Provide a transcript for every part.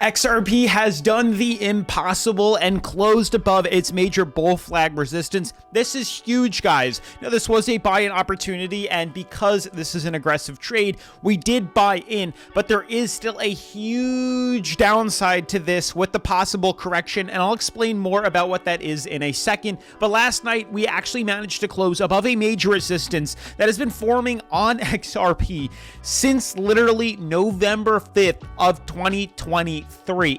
XRP has done the impossible and closed above its major bull flag resistance. This is huge, guys. Now, this was a buy-in opportunity, and because this is an aggressive trade, we did buy in, but there is still a huge downside to this with the possible correction, and I'll explain more about what that is in a second. But last night, we actually managed to close above a major resistance that has been forming on XRP since literally November 5th of 2020.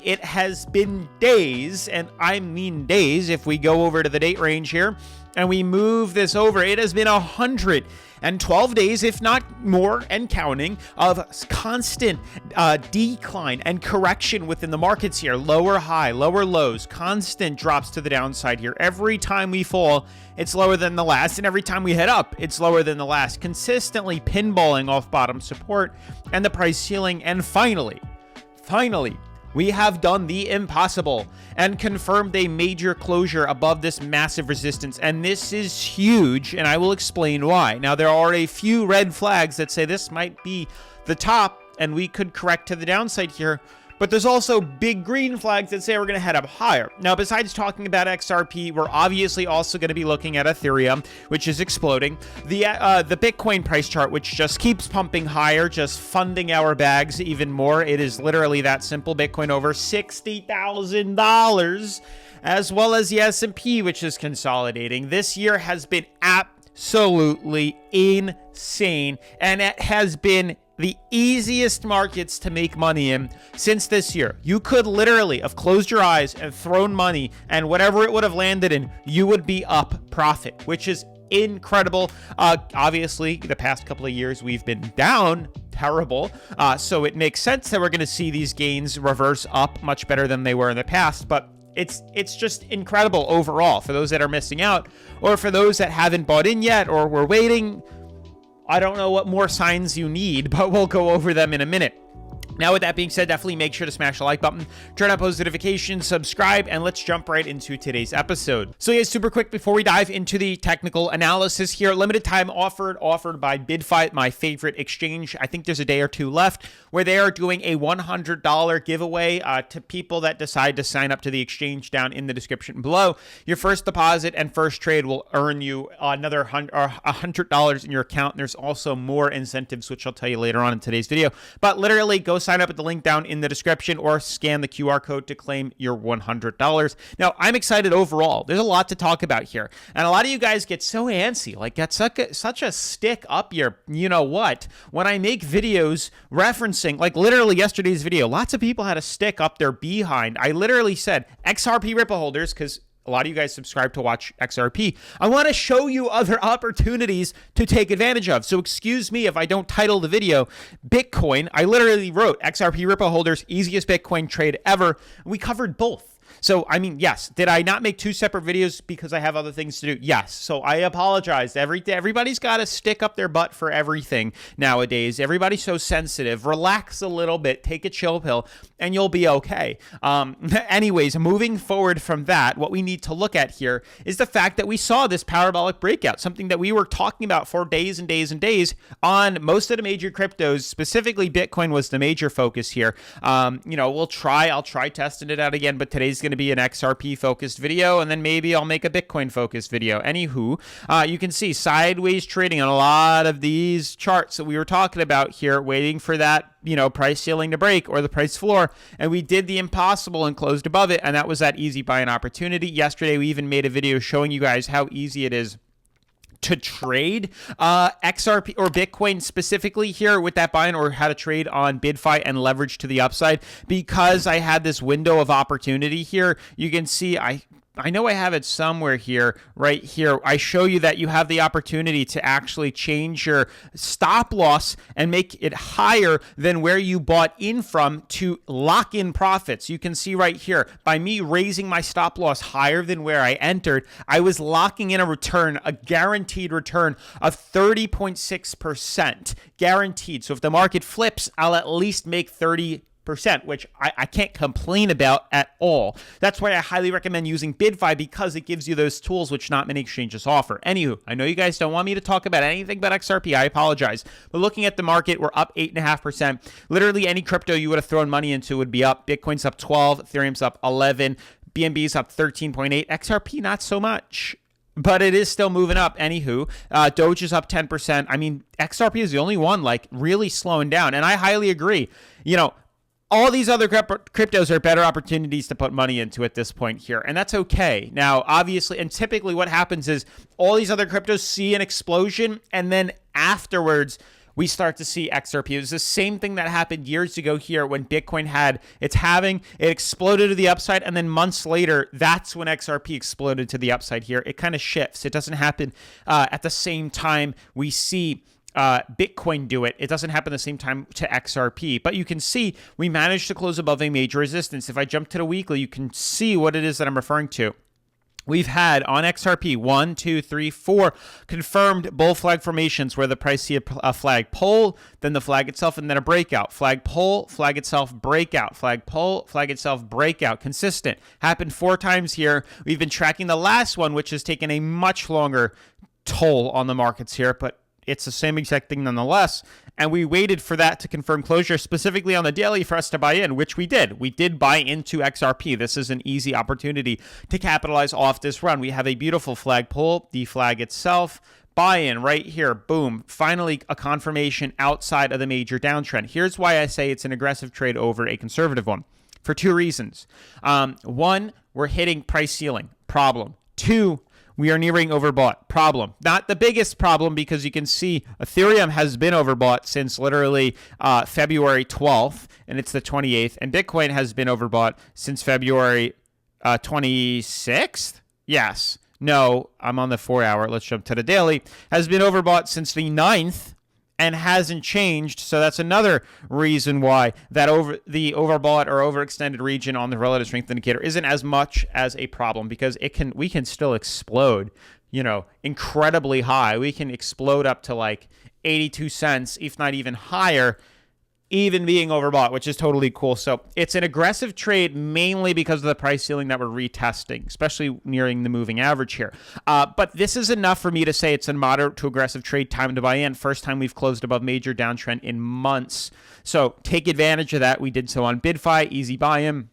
It has been days, and I mean days. If we go over to the date range here and we move this over, it has been 112 days, if not more, and counting, of constant decline and correction within the markets here. Lower high, lower lows, constant drops to the downside here. Every time we fall, it's lower than the last, and every time we head up, it's lower than the last, consistently pinballing off bottom support and the price ceiling. And finally, we have done the impossible and confirmed a major closure above this massive resistance. And this is huge, and I will explain why. Now, there are a few red flags that say this might be the top, and we could correct to the downside here. But there's also big green flags that say we're going to head up higher. Now, besides talking about XRP, we're obviously also going to be looking at Ethereum, which is exploding. The Bitcoin price chart, which just keeps pumping higher, just funding our bags even more. It is literally that simple. Bitcoin over $60,000, as well as the S&P, which is consolidating. This year has been absolutely insane, and it has been the easiest markets to make money in since this year. You could literally have closed your eyes and thrown money, and whatever it would have landed in, you would be up profit, which is incredible. Obviously, the past couple of years we've been down terrible, so it makes sense that we're going to see these gains reverse up much better than they were in the past. But it's just incredible overall for those that are missing out, or for those that haven't bought in yet or were waiting. I don't know what more signs you need, but we'll go over them in a minute. Now, with that being said, definitely make sure to smash the like button, turn on post notifications, subscribe, and let's jump right into today's episode. So yeah, super quick before we dive into the technical analysis here, limited time offered by BidFi, my favorite exchange. I think there's a day or two left where they are doing a $100 giveaway to people that decide to sign up to the exchange down in the description below. Your first deposit and first trade will earn you another $100 in your account. And there's also more incentives, which I'll tell you later on in today's video. But literally, go sign up at the link down in the description or scan the QR code to claim your $100. Now, I'm excited overall. There's a lot to talk about here. And a lot of you guys get so antsy, like get such a stick up your, you know what, when I make videos referencing, like literally yesterday's video, lots of people had a stick up their behind. I literally said, XRP Ripple holders, because a lot of you guys subscribe to watch XRP. I want to show you other opportunities to take advantage of. So excuse me if I don't title the video Bitcoin. I literally wrote XRP Ripple holders, easiest Bitcoin trade ever. We covered both. So, I mean, yes. Did I not make two separate videos because I have other things to do? Yes. So I apologize. Everybody's got to stick up their butt for everything nowadays. Everybody's so sensitive. Relax a little bit. Take a chill pill, and you'll be okay. Anyways, moving forward from that, what we need to look at here is the fact that we saw this parabolic breakout, something that we were talking about for days and days and days on most of the major cryptos. Specifically, Bitcoin was the major focus here. I'll try testing it out again, but today's going to be an XRP focused video, and then maybe I'll make a Bitcoin focused video. Anywho, you can see sideways trading on a lot of these charts that we were talking about here, waiting for that, price ceiling to break or the price floor. And we did the impossible and closed above it. And that was that easy buy-in opportunity. Yesterday, we even made a video showing you guys how easy it is to trade XRP or Bitcoin specifically here with that buy-in, or how to trade on BidFi and leverage to the upside. Because I had this window of opportunity here, you can see I know I have it somewhere here, right here. I show you that you have the opportunity to actually change your stop loss and make it higher than where you bought in from to lock in profits. You can see right here, by me raising my stop loss higher than where I entered, I was locking in a guaranteed return of 30.6%. Guaranteed. So if the market flips, I'll at least make 30% 2.5%, which I can't complain about at all. That's why I highly recommend using BidFi, because it gives you those tools which not many exchanges offer. Anywho, I know you guys don't want me to talk about anything but XRP. I apologize. But looking at the market, we're up 8.5%. Literally any crypto you would have thrown money into would be up. Bitcoin's up 12, Ethereum's up 11, BNB's up 13.8, XRP not so much. But it is still moving up. Anywho, Doge is up 10%. I mean, XRP is the only one like really slowing down. And I highly agree. You know, all these other cryptos are better opportunities to put money into at this point here. And that's okay. Now, obviously, and typically what happens is all these other cryptos see an explosion, and then afterwards, we start to see XRP. It was the same thing that happened years ago here when Bitcoin had its halving. It exploded to the upside, and then months later, that's when XRP exploded to the upside here. It kind of shifts. It doesn't happen at the same time we see Bitcoin do it. It doesn't happen the same time to XRP. But you can see we managed to close above a major resistance. If I jump to the weekly, you can see what it is that I'm referring to. We've had on XRP 1, 2, 3, 4 confirmed bull flag formations where the price see a flag pull, then the flag itself, and then a breakout. Flag pull, flag itself, breakout. Flag pull, flag itself, breakout. Consistent. Happened 4 times here. We've been tracking the last one, which has taken a much longer toll on the markets here, but it's the same exact thing nonetheless. And we waited for that to confirm closure, specifically on the daily, for us to buy in, which we did. We did buy into XRP. This is an easy opportunity to capitalize off this run. We have a beautiful flag pull, the flag itself, buy in right here. Boom. Finally, a confirmation outside of the major downtrend. Here's why I say it's an aggressive trade over a conservative one, for 2 reasons. 1, we're hitting price ceiling. Problem. 2, we are nearing overbought. Problem. Not the biggest problem, because you can see Ethereum has been overbought since literally February 12th, and it's the 28th. And Bitcoin has been overbought since February 26th? Yes. No, I'm on the 4-hour. Let's jump to the daily. Has been overbought since the 9th and hasn't changed. So that's another reason why that the overbought or overextended region on the relative strength indicator isn't as much as a problem, because we can still explode, you know, incredibly high. We can explode up to like 82 cents, if not even higher, even being overbought, which is totally cool. So it's an aggressive trade mainly because of the price ceiling that we're retesting, especially nearing the moving average here. But this is enough for me to say it's a moderate to aggressive trade. Time to buy in. First time we've closed above major downtrend in months. So take advantage of that. We did so on BidFi, easy buy in.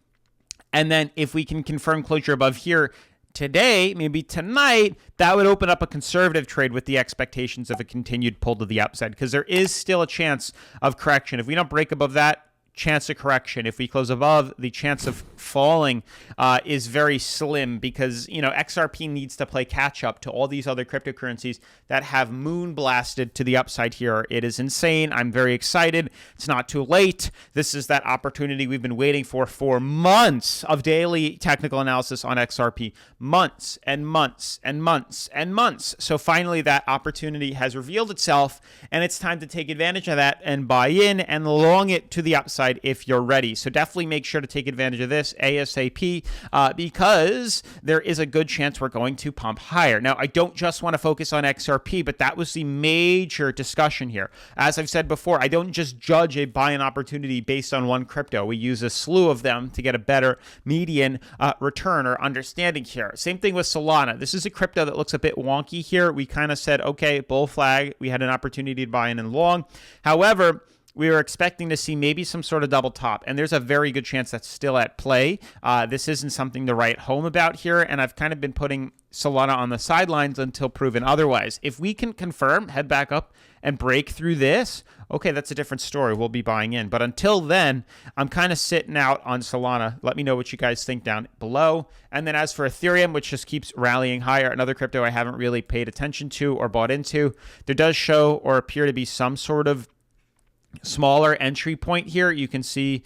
And then if we can confirm closure above here today, maybe tonight, that would open up a conservative trade with the expectations of a continued pull to the upside, because there is still a chance of correction. If we don't break above that, chance of correction. If we close above, the chance of falling is very slim, because, you know, XRP needs to play catch up to all these other cryptocurrencies that have moon blasted to the upside here. It is insane. I'm very excited. It's not too late. This is that opportunity we've been waiting for months of daily technical analysis on XRP. Months and months and months and months. So finally that opportunity has revealed itself, and it's time to take advantage of that and buy in and long it to the upside if you're ready. So definitely make sure to take advantage of this ASAP, because there is a good chance we're going to pump higher. Now, I don't just want to focus on XRP, but that was the major discussion here. As I've said before, I don't just judge a buy-in opportunity based on one crypto. We use a slew of them to get a better median return or understanding here. Same thing with Solana. This is a crypto that looks a bit wonky here. We kind of said, okay, bull flag. We had an opportunity to buy in and long. However, we were expecting to see maybe some sort of double top, and there's a very good chance that's still at play. This isn't something to write home about here, and I've kind of been putting Solana on the sidelines until proven otherwise. If we can confirm, head back up and break through this, okay, that's a different story. We'll be buying in. But until then, I'm kind of sitting out on Solana. Let me know what you guys think down below. And then as for Ethereum, which just keeps rallying higher, another crypto I haven't really paid attention to or bought into, there does show or appear to be some sort of smaller entry point here. You can see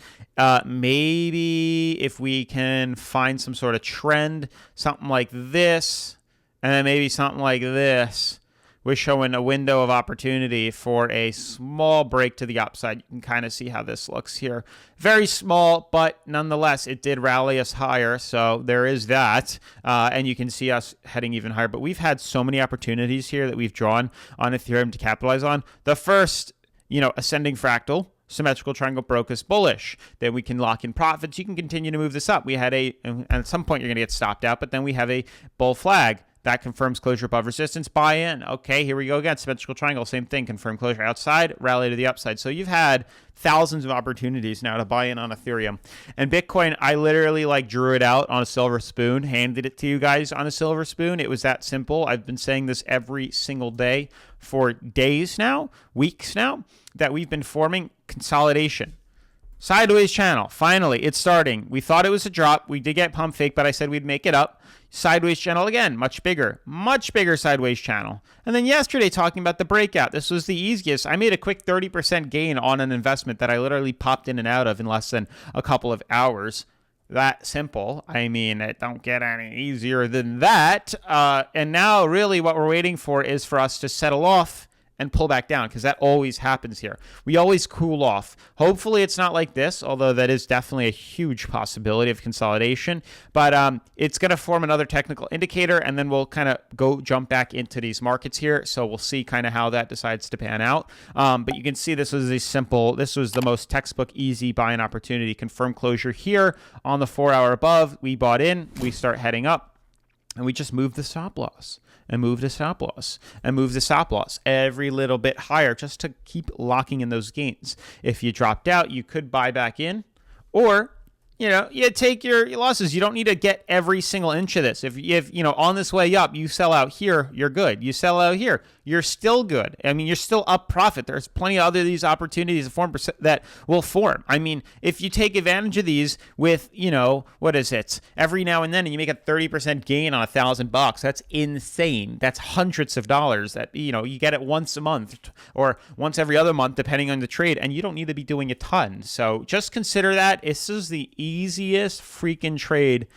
maybe if we can find some sort of trend, something like this, and then maybe something like this, we're showing a window of opportunity for a small break to the upside. You can kind of see how this looks here. Very small, but nonetheless, it did rally us higher. So there is that. And you can see us heading even higher. But we've had so many opportunities here that we've drawn on Ethereum to capitalize on. The first, ascending fractal. symmetrical triangle broke us bullish. Then we can lock in profits. You can continue to move this up. We had and at some point you're going to get stopped out, but then we have a bull flag. That confirms closure above resistance, buy in. Okay, here we go again. Symmetrical triangle, same thing. Confirm closure outside, rally to the upside. So you've had thousands of opportunities now to buy in on Ethereum. And Bitcoin, I literally drew it out on a silver spoon, handed it to you guys on a silver spoon. It was that simple. I've been saying this every single day for days now, weeks now, that we've been forming consolidation. Sideways channel. Finally, it's starting. We thought it was a drop. We did get pump fake, but I said we'd make it up. Sideways channel again, much bigger sideways channel. And then yesterday, talking about the breakout, this was the easiest. I made a quick 30% gain on an investment that I literally popped in and out of in less than a couple of hours. That simple. I mean, it don't get any easier than that. And now really what we're waiting for is for us to settle off and pull back down, because that always happens here. We always cool off. Hopefully it's not like this, although that is definitely a huge possibility of consolidation. But it's going to form another technical indicator, and then we'll kind of jump back into these markets here. So we'll see kind of how that decides to pan out. But you can see this was the most textbook easy buying opportunity. Confirm closure here on the 4 hour above. We bought in, we start heading up, and we just move the stop loss. And move the stop loss, and move the stop loss every little bit higher just to keep locking in those gains. If you dropped out, you could buy back in, or you take your losses. You don't need to get every single inch of this. If on this way up, you sell out here, you're good. You sell out here, you're still good. I mean, you're still up profit. There's plenty of other these opportunities that will form. I mean, if you take advantage of these with, what is it? Every now and then, and you make a 30% gain on $1,000, that's insane. That's hundreds of dollars that, you get it once a month or once every other month, depending on the trade, and you don't need to be doing a ton. So just consider that. This is the easiest freaking trade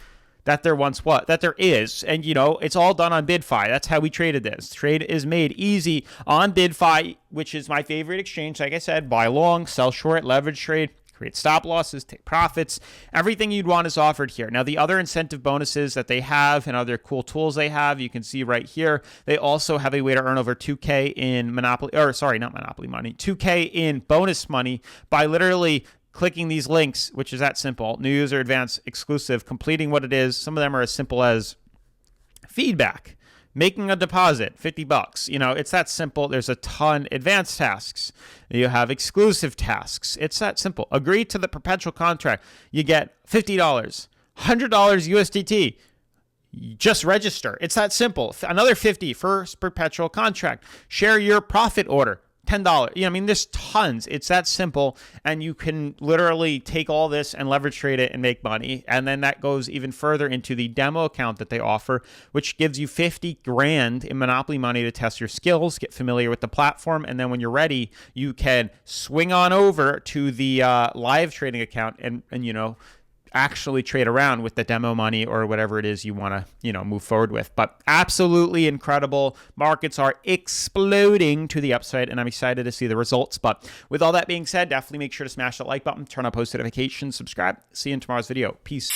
that there is. And it's all done on BidFi. That's how we traded this. Trade is made easy on BidFi, which is my favorite exchange. Like I said, buy long, sell short, leverage trade, create stop losses, take profits. Everything you'd want is offered here. Now, the other incentive bonuses that they have and other cool tools they have, you can see right here. They also have a way to earn over 2K in money, 2K in bonus money by literally clicking these links, which is that simple. New user advanced exclusive, completing what it is. Some of them are as simple as feedback, making a deposit, $50. It's that simple. There's a ton. Advanced tasks. You have exclusive tasks. It's that simple. Agree to the perpetual contract. You get $50, $100 USDT. Just register. It's that simple. Another $50 for perpetual contract. Share your profit order. $10. There's tons. It's that simple. And you can literally take all this and leverage trade it and make money. And then that goes even further into the demo account that they offer, which gives you 50 grand in Monopoly money to test your skills, get familiar with the platform. And then when you're ready, you can swing on over to the live trading account and actually trade around with the demo money or whatever it is you want to, move forward with. But absolutely incredible. Markets are exploding to the upside, and I'm excited to see the results. But with all that being said, definitely make sure to smash that like button, turn on post notifications, subscribe. See you in tomorrow's video. Peace.